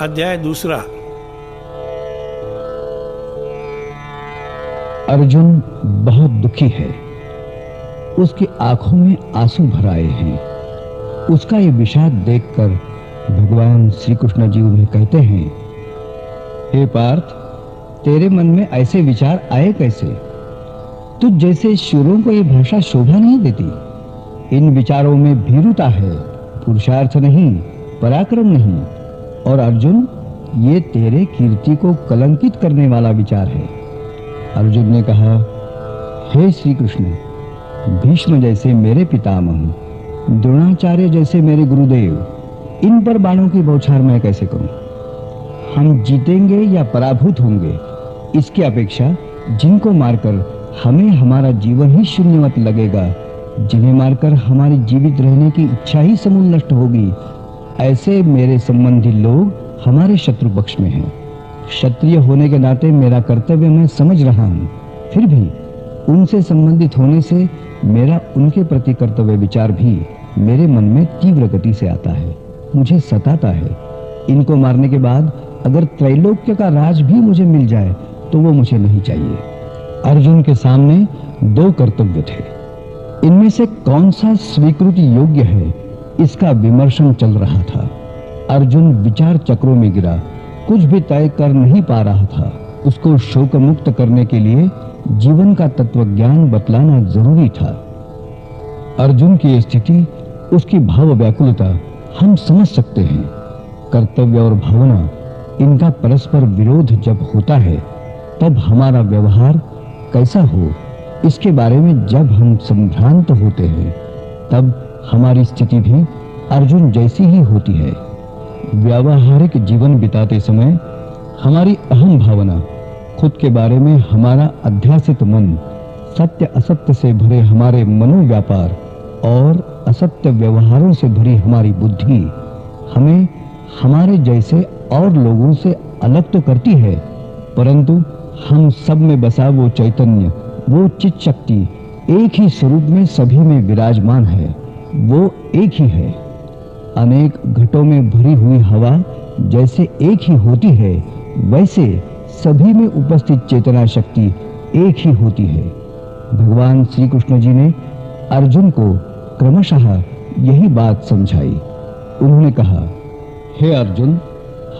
अध्याय दूसरा। अर्जुन बहुत दुखी है। उसकी आंखों में आंसू भर आए हैं। उसका ये विषाद देखकर भगवान श्री कृष्ण जी उन्हें कहते हैं, हे पार्थ, तेरे मन में ऐसे विचार आए कैसे? तुझ जैसे शूरों को ये भाषा शोभा नहीं देती। इन विचारों में भीरुता है, पुरुषार्थ नहीं, पराक्रम नहीं। और अर्जुन, ये तेरे कीर्ति को कलंकित करने वाला विचार है। अर्जुन ने कहा, हे श्री कृष्ण, भीष्म जैसे मेरे पितामह, द्रोणाचार्य जैसे मेरे गुरुदेव, इन पर बाणों की बौछार मैं कैसे करूं? हम जीतेंगे या पराभूत होंगे, इसकी अपेक्षा जिनको मारकर हमें हमारा जीवन ही शून्यवत लगेगा, जिन्हें मारकर हमारी जीवित रहने की इच्छा ही समूल नष्ट होगी, ऐसे मेरे संबंधी लोग हमारे शत्रु पक्ष में हैं। क्षत्रिय होने के नाते मेरा कर्तव्य मैं समझ रहा हूं, फिर भी उनसे संबंधित होने से मेरा उनके प्रति कर्तव्य विचार भी मेरे मन में तीव्र गति से आता है, मुझे सताता है। इनको मारने के बाद अगर त्रैलोक्य का राज भी मुझे मिल जाए तो वो मुझे नहीं चाहिए। अर्जुन के सामने दो कर्तव्य थे। इनमें से कौन सा स्वीकृति योग्य है, इसका विमर्शन चल रहा था। अर्जुन विचार चक्रों में गिरा, कुछ भी तय कर नहीं पा रहा था। उसको शोक मुक्त करने के लिए जीवन का तत्वज्ञान बतलाना जरूरी था। अर्जुन की स्थिति, उसकी भाव व्याकुलता हम समझ सकते हैं। कर्तव्य और भावना, इनका परस्पर विरोध जब होता है तब हमारा व्यवहार कैसा हो, इसके बारे में जब हम संभ्रांत होते हैं तब हमारी स्थिति भी अर्जुन जैसी ही होती है। व्यावहारिक जीवन बिताते समय हमारी अहम भावना, खुद के बारे में हमारा अध्यासित मन, सत्य असत्य से भरे हमारे मनोव्यापार और असत्य व्यवहारों से भरी हमारी बुद्धि हमें हमारे जैसे और लोगों से अलग तो करती है, परंतु हम सब में बसा वो चैतन्य, वो चित शक्ति एक ही स्वरूप में सभी में विराजमान है। वो एक ही है। अनेक घटों में भरी हुई हवा जैसे एक ही होती है, वैसे सभी में उपस्थित चेतना शक्ति एक ही होती है। भगवान श्री कृष्ण जी ने अर्जुन को क्रमशः यही बात समझाई। उन्होंने कहा, हे अर्जुन,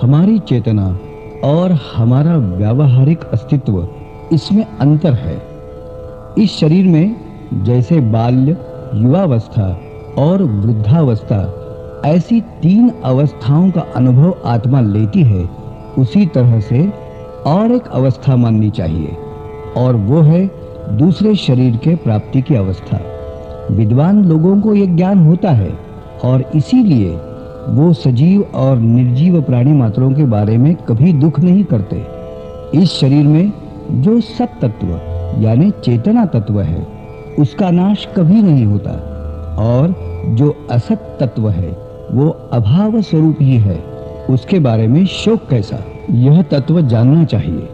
हमारी चेतना और हमारा व्यावहारिक अस्तित्व, इसमें अंतर है। इस शरीर में जैसे बाल्य, युवावस्था और वृद्धावस्था, ऐसी तीन अवस्थाओं का अनुभव आत्मा लेती है, उसी तरह से और एक अवस्था माननी चाहिए, और वो है दूसरे शरीर के प्राप्ति की अवस्था। विद्वान लोगों को यह ज्ञान होता है और इसीलिए वो सजीव और निर्जीव प्राणी मात्रों के बारे में कभी दुख नहीं करते। इस शरीर में जो सत तत्व यानी चेतना तत्व है, उसका नाश कभी नहीं होता, और जो असत तत्व है वो अभाव स्वरूप ही है, उसके बारे में शोक कैसा? यह तत्व जानना चाहिए।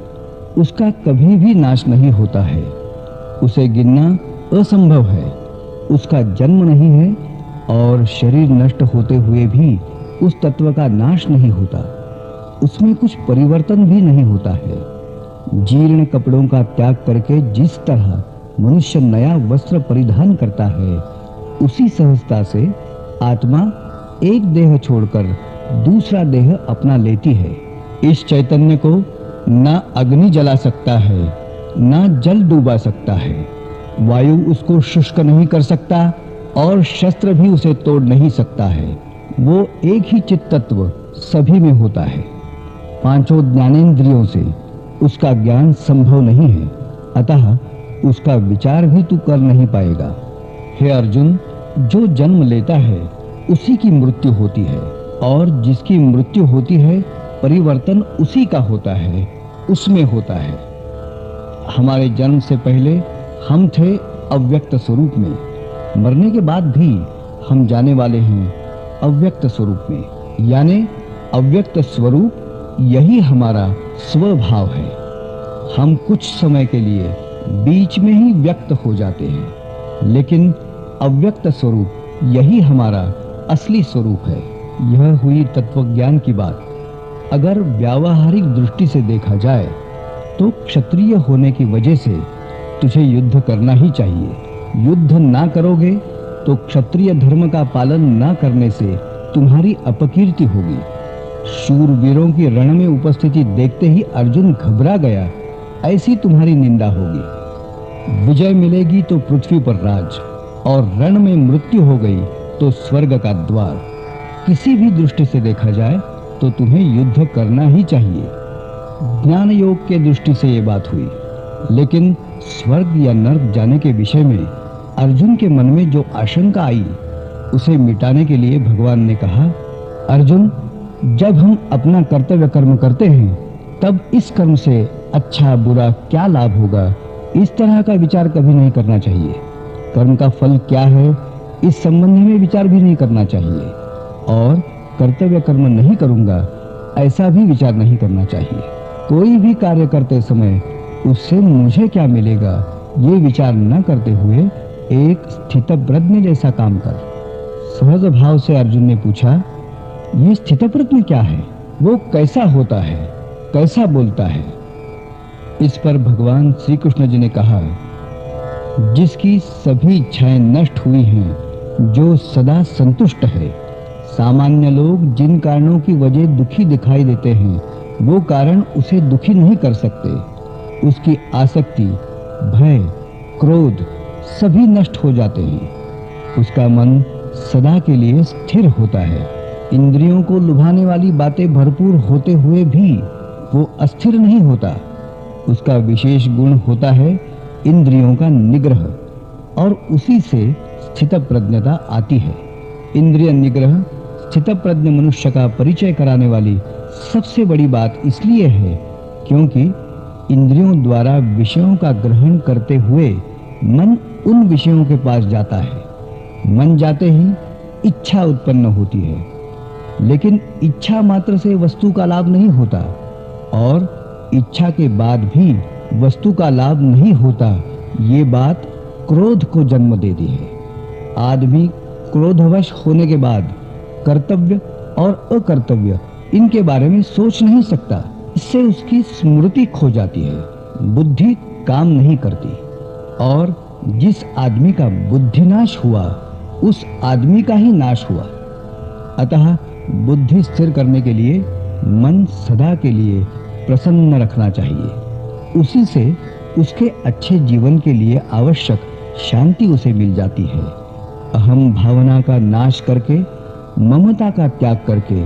उसका कभी भी नाश नहीं होता है, उसे गिनना असंभव है। उसका जन्म नहीं है और शरीर नष्ट होते हुए भी उस तत्व का नाश नहीं होता। उसमें कुछ परिवर्तन भी नहीं होता है। जीर्ण कपड़ों का त्याग करके जिस तरह मनुष्य नया वस्त्र परिधान करता है, उसी सहजता से आत्मा एक देह छोड़कर दूसरा देह अपना लेती है। इस चैतन्य को ना अग्नि जला सकता है, ना जल डूबा सकता है। वायु उसको शुष्क नहीं कर सकता और शस्त्र भी उसे तोड़ नहीं सकता है। वो एक ही चित्त तत्व सभी में होता है। पांचों ज्ञानेंद्रियों से उसका ज्ञान संभव नहीं है, अतः उसका विचार भी तू कर नहीं पाएगा। हे अर्जुन, जो जन्म लेता है उसी की मृत्यु होती है, और जिसकी मृत्यु होती है परिवर्तन उसी का होता है, उसमें होता है। हमारे जन्म से पहले हम थे अव्यक्त स्वरूप में, मरने के बाद भी हम जाने वाले हैं अव्यक्त स्वरूप में, यानी अव्यक्त स्वरूप यही हमारा स्वभाव है। हम कुछ समय के लिए बीच में ही व्यक्त हो जाते हैं, लेकिन अव्यक्त स्वरूप यही हमारा असली स्वरूप है। यह हुई तत्वज्ञान की बात। अगर व्यावहारिक दृष्टि से देखा जाए तो क्षत्रिय होने की वजह से तुझे युद्ध करना ही चाहिए। युद्ध ना करोगे तो क्षत्रिय धर्म का पालन ना करने से तुम्हारी अपकीर्ति होगी। शूरवीरों की रण में उपस्थिति देखते ही अर्जुन घबरा गया, ऐसी तुम्हारी निंदा होगी। विजय मिलेगी तो पृथ्वी पर राज, और रण में मृत्यु हो गई तो स्वर्ग का द्वार। किसी भी दृष्टि से देखा जाए तो तुम्हें युद्ध करना ही चाहिए। ज्ञान योग के दृष्टि से ये बात हुई, लेकिन स्वर्ग या नर्क जाने के विषय में अर्जुन के मन में जो आशंका आई, उसे मिटाने के लिए भगवान ने कहा, अर्जुन, जब हम अपना कर्तव्य कर्म करते हैं तब इस कर्म से अच्छा बुरा क्या लाभ होगा, इस तरह का विचार कभी नहीं करना चाहिए। कर्म का फल क्या है, इस संबंध में विचार भी नहीं करना चाहिए, और कर्तव्य कर्म नहीं करूंगा ऐसा भी विचार नहीं करना चाहिए। कोई भी कार्य करते समय उससे मुझे क्या मिलेगा, ये विचार न करते हुए एक स्थितप्रज्ञ जैसा काम कर। सहज भाव से अर्जुन ने पूछा, ये स्थितप्रज्ञ क्या है? वो कैसा होता है, कैसा बोलता है? इस पर भगवान श्री कृष्ण जी ने कहा, जिसकी सभी इच्छाएं नष्ट हुई हैं, जो सदा संतुष्ट है। सामान्य लोग जिन कारणों की वजह दुखी दिखाई देते हैं, वो कारण उसे दुखी नहीं कर सकते। उसकी आसक्ति, भय, क्रोध सभी नष्ट हो जाते हैं। उसका मन सदा के लिए स्थिर होता है। इंद्रियों को लुभाने वाली बातें भरपूर होते हुए भी वो अस्थिर नहीं होता। उसका विशेष गुण होता है इंद्रियों का निग्रह, और उसी से स्थितप्रज्ञता आती है। इंद्रिय निग्रह स्थितप्रज्ञ मनुष्य का परिचय कराने वाली सबसे बड़ी बात इसलिए है क्योंकि इंद्रियों द्वारा विषयों का ग्रहण करते हुए मन उन विषयों के पास जाता है। मन जाते ही इच्छा उत्पन्न होती है, लेकिन इच्छा मात्र से वस्तु का लाभ नहीं होता, और इच्छा के बाद भी वस्तु का लाभ नहीं होता। ये बात क्रोध को जन्म देती है। आदमी क्रोधवश होने के बाद कर्तव्य और अकर्तव्य इनके बारे में सोच नहीं सकता। इससे उसकी स्मृति खो जाती है, बुद्धि काम नहीं करती, और जिस आदमी का बुद्धिनाश हुआ उस आदमी का ही नाश हुआ। अतः बुद्धि स्थिर करने के लिए मन सदा के लिए प्रसन्न रखना चाहिए। उसी से उसके अच्छे जीवन के लिए आवश्यक शांति उसे मिल जाती है। अहम भावना का नाश करके, ममता का त्याग करके,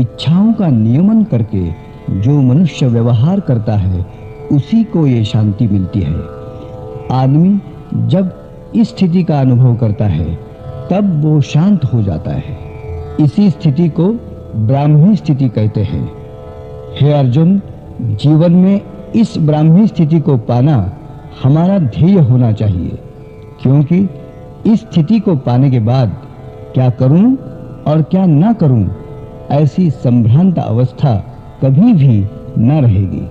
इच्छाओं का नियमन करके जो मनुष्य व्यवहार करता है, उसी को ये शांति मिलती है। आदमी जब इस स्थिति का अनुभव करता है तब वो शांत हो जाता है। इसी स्थिति को ब्राह्मी स्थिति कहते हैं। हे अर्जुन, जीवन में इस ब्राह्मी स्थिति को पाना हमारा ध्येय होना चाहिए, क्योंकि इस स्थिति को पाने के बाद क्या करूं और क्या ना करूं, ऐसी संभ्रांत अवस्था कभी भी न रहेगी।